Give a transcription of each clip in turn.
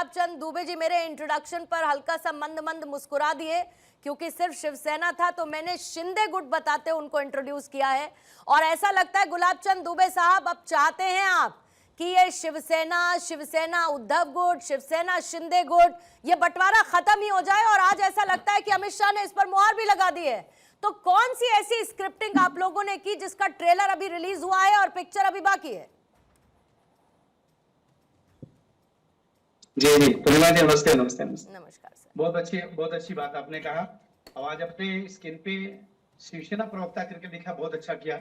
गुलाब चंद दुबे जी मेरे इंट्रोडक्शन पर हल्का सा मंद मंद मुस्कुरा दिए, क्योंकि सिर्फ शिवसेना था तो मैंने शिंदे गुट बताते उनको इंट्रोड्यूस किया है। और ऐसा लगता है गुलाब चंद दुबे साहब अब चाहते हैं आप कि ये शिवसेना उद्धव गुट, शिवसेना शिंदे गुट, ये बंटवारा खत्म ही हो जाए। और आज ऐसा लगता है कि अमित शाह ने इस पर मुहर भी लगा दी है। तो कौन सी ऐसी स्क्रिप्टिंग आप लोगों ने की जिसका ट्रेलर अभी रिलीज हुआ है और पिक्चर अभी बाकी है? जी जी पूर्णिमा जी, नमस्ते नमस्ते नमस्ते। नमस्कार सर। बहुत अच्छी बात आपने कहा। और आज अपने स्क्रीन पे शिवसेना प्रवक्ता करके लिखा, बहुत अच्छा किया।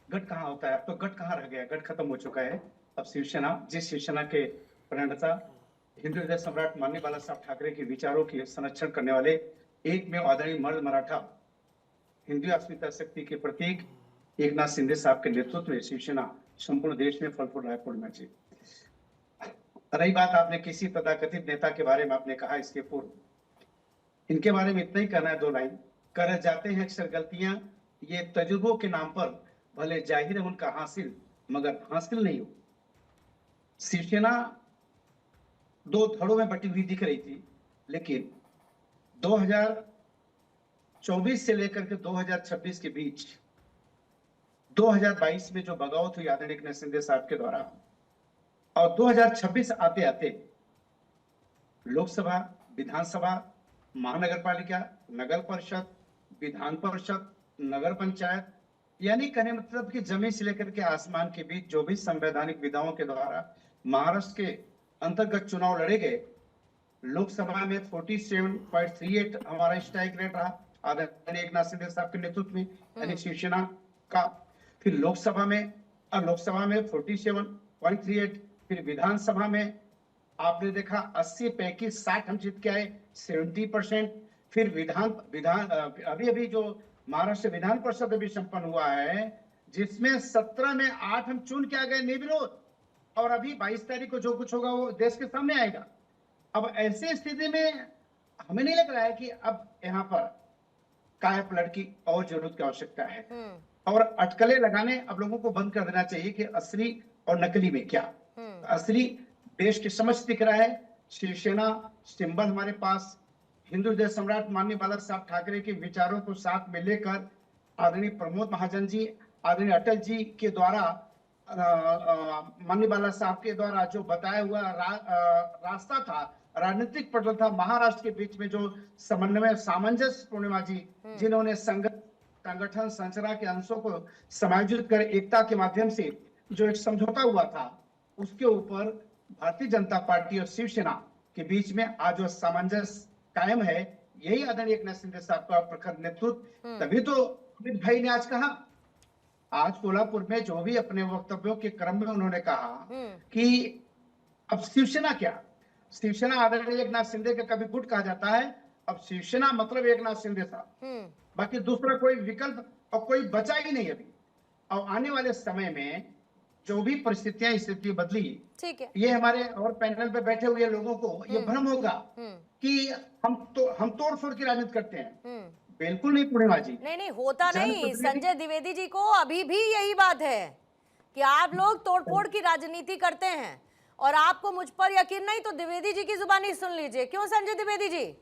गठ कहाँ होता है, अब तो गठ कहाँ रह गया, गठ खत्म हो चुका है। अब शिवसेना, जिस शिवसेना के प्रणेता हिंदू हृदय सम्राट माननीय बाला साहब ठाकरे के विचारों की संरक्षण करने वाले एक में आदरणीय मर्द मराठा हिंदू अस्मिता शक्ति के प्रतीक एकनाथ शिंदे साहब के नेतृत्व में शिवसेना संपूर्ण देश में फल फूल रहा है। पूर्णिमा जी, रही बात आपने किसी तथाकथित नेता के बारे में आपने कहा, इसके पूर्व इनके बारे में इतना ही कहना है, दो लाइन। कर जाते हैं अक्सर गलतियां, ये तजुर्बों के नाम पर भले जाहिर है उनका हासिल, मगर हासिल नहीं हो। शिवसेना दो धड़ों में बटी हुई दिख रही थी, लेकिन 2024 से लेकर के 2026 के बीच 2022 में जो बगावत हुई आदरणीय एकनाथ शिंदे साहब के द्वारा, और 2026 आते आते लोकसभा, विधानसभा, महानगर पालिका, नगर परिषद, विधान परिषद, नगर पंचायत, यानी कहने मतलब कि जमीन से लेकर के आसमान के बीच जो भी संवैधानिक विधाओं के द्वारा महाराष्ट्र के अंतर्गत चुनाव लड़े गए, लोकसभा में 47.38 हमारा स्ट्राइक रेट रहा आदरणीय एकनाथ शिंदे साहब के नेतृत्व में, यानी शिवसेना का। फिर लोकसभा में 47.38, फिर विधानसभा में आपने देखा 80 पैकी 60 हम जीत के आए, 70%। फिर विधान अभी जो महाराष्ट्र विधान परिषद अभी संपन्न हुआ है, जिसमें 17 में 8 हम चुन के आ गए निर्विरोध, और अभी 22 तारीख को जो कुछ होगा वो देश के सामने आएगा। अब ऐसी स्थिति में हमें नहीं लग रहा है कि अब यहाँ पर काया पलट की और जरूरत की आवश्यकता है, और अटकलें लगाने अब लोगों को बंद कर देना चाहिए कि असली और नकली में क्या। असली देश के समझ दिख रहा है। शिवसेना सिंबल हमारे पास, हिंदू हृदय सम्राट माननीय बाला साहब ठाकरे के विचारों को साथ में लेकर आदरणीय प्रमोद महाजन जी, आदरणीय अटल जी के द्वारा, माननीय बाला साहब के द्वारा जो बताया हुआ रास्ता था, राजनीतिक पटल था, महाराष्ट्र के बीच में जो समन्वय सामंजस्य, पूर्णिमा जी, जिन्होंने संगठन संरचना के अंशों को समायोजित कर एकता के माध्यम से जो एक समझौता हुआ था, उसके ऊपर भारतीय जनता पार्टी और शिवसेना के बीच में आज जो सामंजस्य कायम है, यही आदरणीय एकनाथ शिंदे साहब का प्रखर नेतृत्व। तभी तो अमित भाई ने आज कहा, आज कोल्हापुर में जो भी अपने वक्तव्यों के क्रम में उन्होंने कहा कि अब शिवसेना क्या, शिवसेना आदरणीय एकनाथ शिंदे का कभी गुट कहा जाता है, अब शिवसेना मतलब एकनाथ शिंदे साहब, बाकी दूसरा कोई विकल्प और कोई बचा ही नहीं अभी। और आने वाले समय में जो भी परिस्थितियां, स्थिति बदली, ठीक है, ये हमारे और पैनल पे बैठे हुए लोगों को ये भ्रम होगा कि हम तोड़ फोड़ की राजनीति करते हैं। बिल्कुल नहीं पूर्णिमा जी, नहीं होता नहीं। संजय द्विवेदी जी को अभी भी यही बात है कि आप लोग तोड़फोड़ की राजनीति करते हैं, और आपको मुझ पर यकीन नहीं तो द्विवेदी जी की जुबानी सुन लीजिए। क्यों संजय द्विवेदी जी,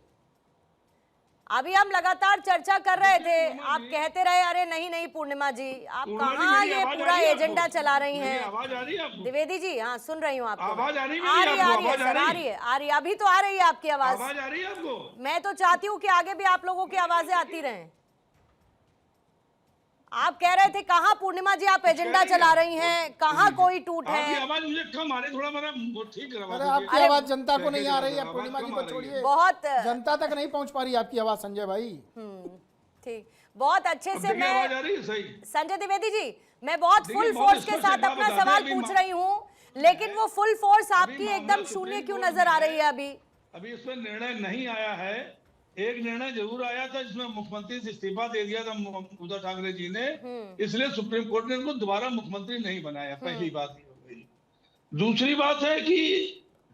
अभी हम लगातार चर्चा कर रहे थे, आप कहते रहे अरे नहीं पूर्णिमा जी, आप कहाँ ये पूरा एजेंडा चला रही हैं। द्विवेदी जी, हाँ सुन रही हूँ आपको। आवाज आ रही है सर, आ रही है, अभी तो आ रही है आपकी आवाज। आ रही है आपको? मैं तो चाहती हूँ कि आगे भी आप लोगों की आवाजें आती रहें। आप कह रहे थे कहाँ पूर्णिमा जी आप एजेंडा चला रही हैं, कहाँ कोई टूट है। आपकी आवाज मुझे कम आ रही, थोड़ा मेरा ठीक है। अरे आपकी आवाज जनता को नहीं आ रही है, पूर्णिमा जी को छोड़िए, बहुत जनता तक नहीं पहुंच पा रही आपकी आवाज संजय भाई। ठीक, बहुत अच्छे से मैं संजय द्विवेदी जी, मैं बहुत फुल फोर्स के साथ अपना सवाल पूछ रही हूँ, लेकिन वो फुल फोर्स आपकी एकदम शून्य क्यों नजर आ रही है? अभी इस पर निर्णय नहीं आया है। एक निर्णय जरूर आया था जिसमें मुख्यमंत्री से इस्तीफा दे दिया था उद्धव ठाकरे जी ने, इसलिए सुप्रीम कोर्ट ने उनको दोबारा मुख्यमंत्री नहीं बनाया। पहली बात ये हो गई। दूसरी बात है कि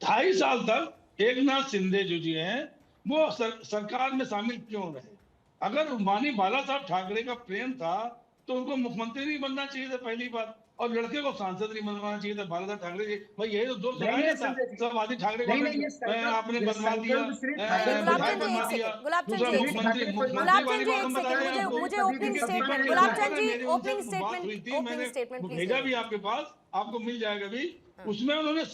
2.5 साल तक एकनाथ शिंदे जो जी हैं वो सरकार में शामिल क्यों रहे? अगर माननीय बाला साहब ठाकरे का प्रेम था तो उनको मुख्यमंत्री नहीं बनना चाहिए था, पहली बात। और लड़के को सांसद नहीं बनवाना चाहिए था बालासाहेब ठाकरे जी। भाई यही तो दोष नहीं, लगाया नहीं, था संजय जी। सब आदि ठाकरे नहीं, को, नहीं, ये आपने ये बनवा दिया, संकल्प सिर्फ विधायक गुलाबचंद जी बनवा एक दिया, सेकंड, गुलाबचंद दूसरा जी एक मुख्यमंत्री सेकंड, मुख्यमंत्री गुलाबचंद वाली जी बात एक हम सेकंड, बता रहे हैं आपको। मुझे ओपनिंग इनके स्टेटमेंट, दीपक गुलाबचंद जी मेरी उनसे ओपनिंग बात स्टेटमेंट, हुई थी, ओपनिंग मैंने स्टेटमेंट वो प्लीज भेजा भी आपके पास, आपको मिल जाएगा भी। उसमें उन्होंने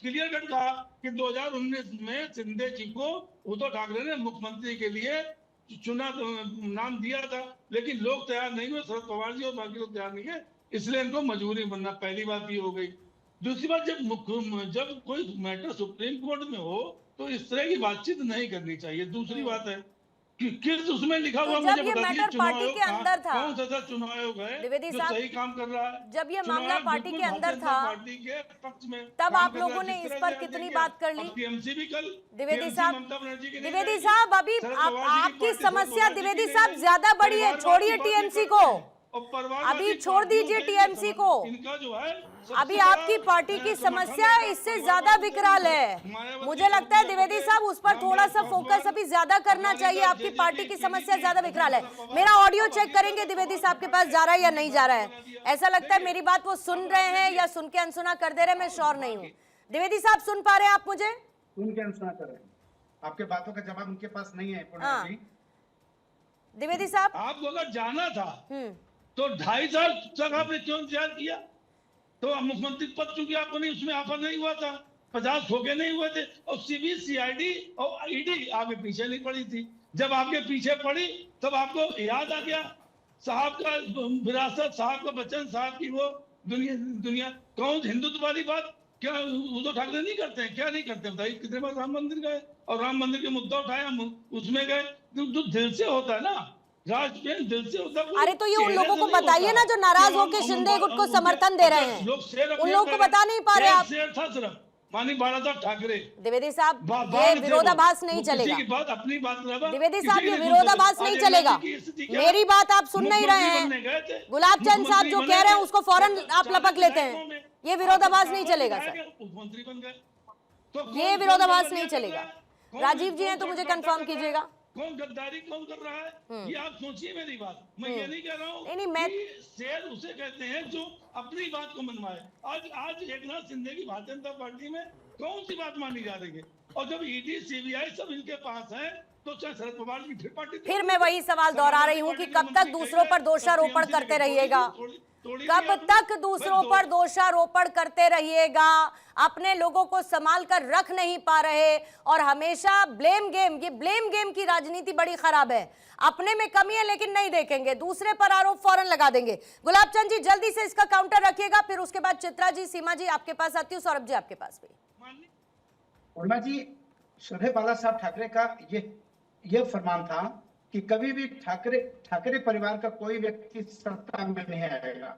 क्लियर कट कहा कि 2019 में शिंदे जी को उद्धव ठाकरे ने मुख्यमंत्री के लिए चुना, नाम दिया था, लेकिन लोग तैयार नहीं हुए, शरद पवार जी और बाकी लोग तैयार नहीं हुए, इसलिए इनको मजबूरी बनना। पहली बात ये हो गई। दूसरी बात, जब कोई मैटर सुप्रीम कोर्ट में हो तो इस तरह की बातचीत नहीं करनी चाहिए। दूसरी बात है कि किस उसमें लिखा तो हुआ, जब मुझे ये बता दीजिए, मैटर चुनाव पार्टी आयोग के अंदर था, कौन सा चुनाव आयोग है द्विवेदी जो साहब, सही काम कर रहा है? जब ये चुनाव मामला आयोग पार्टी बिल्कुल के अंदर भारतीय था, जनता पार्टी के पक्ष में तब काम आप कर रहा है, लोगों ने जिस इस तरह पर से कितनी देखिए, बात कर ली? अब टीएमसी भी कल, द्विवेदी टीएमसी साहब, ममता बनर्जी की नहीं द्विवेदी रहेगी। साहब, अभी शरद पवार जी की आपकी पार्टी समस्या शरद पवार जी द्विवेदी की साहब नहीं ज्यादा बड़ी है, परिवारवादी छोड़िए बातें टीएमसी करते को, हैं। और परिवारवादी अभी छोड़ पार्टियों दीजिए के टीएमसी को। इनका जो है अभी आपकी पार्टी की समस्या इससे ज्यादा विकराल है। मुझे लगता है द्विवेदी साहब उस पर थोड़ा सा फोकस अभी ज्यादा करना चाहिए। आपकी पार्टी की समस्या ज्यादा विकराल है। मेरा ऑडियो चेक करेंगे द्विवेदी साहब के पास जा रहा है या नहीं जा रहा है। ऐसा लगता है मेरी बात वो सुन रहे हैं या सुन के अनसुना कर दे रहे हैं, मैं श्योर नहीं हूँ। द्विवेदी साहब सुन पा रहे हैं आप मुझे? सुन के अनसुना कर रहे हैं। आपके बातों का जवाब उनके पास नहीं है पूर्णिमा हाँ। जी। द्विवेदी साहब, आपको अगर जाना था तो 2.5 साल तक आपने क्यों इंतजार किया? तो मुख्यमंत्री पद चूंकि आपको नहीं, उसमें ऑफर नहीं हुआ था, 50 ठोके नहीं हुए थे, और सीबीसीआईडी और ईडी आपके पीछे नहीं पड़ी थी। जब आपके पीछे पड़ी तब आपको याद आ गया साहब का विरासत, साहब का बच्चन साहब की वो दुनिया कौन हिंदुत्व वाली बात क्या उद्धव ठाकरे नहीं करते हैं? क्या नहीं करते बताइए? कितने बार राम मंदिर गए और राम मंदिर के मुद्दा उठाया, हम उसमें गए। जो दिल से होता है ना, राष्ट्रप्रेम दिल से होता है। अरे तो ये उन लोगों को बताइए ना जो नाराज होकर शिंदे गुट को समर्थन दे रहे हैं, उन लोगों को बता नहीं पा रहे आप। शेर था सिर्फ मानी बालासाहेब ठाकरे। द्विवेदी साहब, ये विरोधाभास नहीं चलेगा। अपनी बात द्विवेदी साहब, ये विरोधाभास नहीं चलेगा। मेरी बात आप सुन नहीं रहे हैं। गुलाब चंद साहब जो कह रहे हैं उसको फौरन आप लपक लेते हैं। ये विरोधाभास नहीं चलेगा सर, मुख्यमंत्री बन गए तो ये विरोधाभास नहीं चलेगा। राजीव जी हैं तो मुझे कंफर्म कीजिएगा। कौन गद्दारी कौन कर रहा है ये आप सोचिए मेरी बात। मैं ये नहीं कह रहा हूँ नहीं, मैं शेर उसे कहते हैं जो अपनी बात को मनवाए। आज एकनाथ शिंदे की भारतीय जनता पार्टी में कौन सी बात मानी जा रही है? और जब ईडी सीबीआई सब इनके पास है तो चाहे शरद पवार की पार्टी, फिर मैं वही सवाल दोहरा रही हूँ कि कब तक दूसरों पर दोषारोपण करते रहिएगा? कब तक दूसरों पर दोषारोपण करते रहिएगा? अपने लोगों को संभाल कर रख नहीं पा रहे और हमेशा ब्लेम गेम, ये ब्लेम गेम की राजनीति बड़ी खराब है। अपने में कमी है लेकिन नहीं देखेंगे, दूसरे पर आरोप फौरन लगा देंगे। गुलाब चंद जी जल्दी से इसका काउंटर रखिएगा, फिर उसके बाद चित्रा जी, सीमा जी आपके पास आती हूँ, सौरभ जी आपके पास भी। उर्मा जी, श्रद्धेय बालासाहब ठाकरे का ये फरमान था कि कभी भी ठाकरे परिवार का कोई व्यक्ति सत्ता में नहीं आएगा,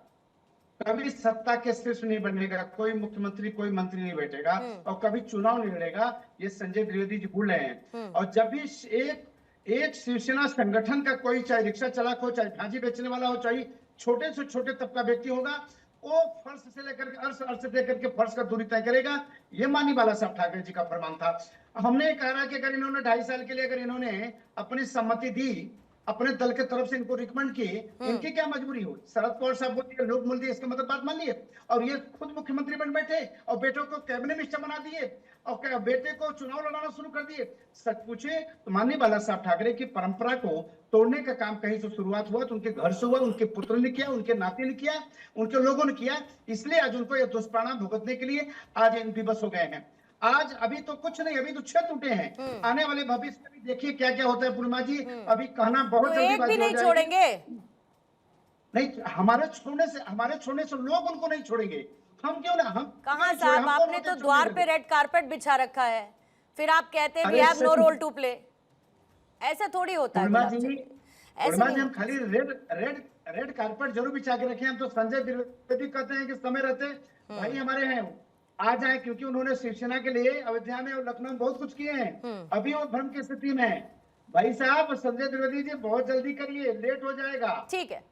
कभी सत्ता के शीर्ष नहीं बनेगा, कोई मुख्यमंत्री कोई मंत्री नहीं बैठेगा और कभी चुनाव नहीं लड़ेगा। ये संजय द्विवेदी जी भूल रहे हैं। और जब भी एक शिवसेना संगठन का कोई, चाहे रिक्शा चालक हो, चाहे भाजी बेचने वाला हो, चाहे छोटे से छोटे तबका व्यक्ति होगा, वो फर्श से लेकर के अर्श से लेकर के फर्श का दूरी तय करेगा। ये मानी बालासाहब ठाकरे जी का फरमान था। हमने कहा कि अगर इन्होंने 2.5 साल के लिए अगर इन्होंने अपनी सम्मति दी, अपने दल के तरफ से इनको रिकमेंड की, इनकी क्या मजबूरी हो? शरद पवार साहब बोलिए, लोग बोल दिए, इसका मतलब बात मान लिए और ये खुद मुख्यमंत्री बन बैठे और बेटों को कैबिनेट मिनिस्टर बना दिए और बेटे को चुनाव लड़ाना शुरू कर दिए। सच पूछे तो माननीय बालासाहब ठाकरे की परंपरा को तोड़ने का काम कहीं से शुरुआत हुआ तो उनके घर से हुआ, उनके पुत्र ने किया, उनके नाती ने किया, उनके लोगों ने किया। इसलिए आज उनको यह दुष्परिणाम भुगतने के लिए आज इन विवश हो गए हैं। आज अभी तो कुछ नहीं, अभी तो 6 टूटे हैं। आने वाले भविष्य में भी देखिए क्या क्या होता है पूर्णिमा जी। अभी कहना बहुत तो एक भी नहीं छोड़ेंगे। नहीं, हमारे छोड़ने से लोग उनको नहीं छोड़ेंगे। हम क्यों ना, हम कहाँ साहब, आपने तो द्वार पे रेड कारपेट बिछा रखा है, फिर आप कहते हैं we have no role to play. ऐसा थोड़ी होता है। हम खाली रेड कारपेट जरूर बिछा के रखे हैं। हम तो संजय द्विवेदी कहते हैं कि समय रहते भाई हमारे हैं, आ जाए, क्योंकि उन्होंने शिवसेना के लिए अयोध्या में और लखनऊ में बहुत कुछ किए हैं। अभी वो भ्रम की स्थिति में है। भाई साहब, संजय द्विवेदी जी बहुत जल्दी करिए, लेट हो जाएगा। ठीक है।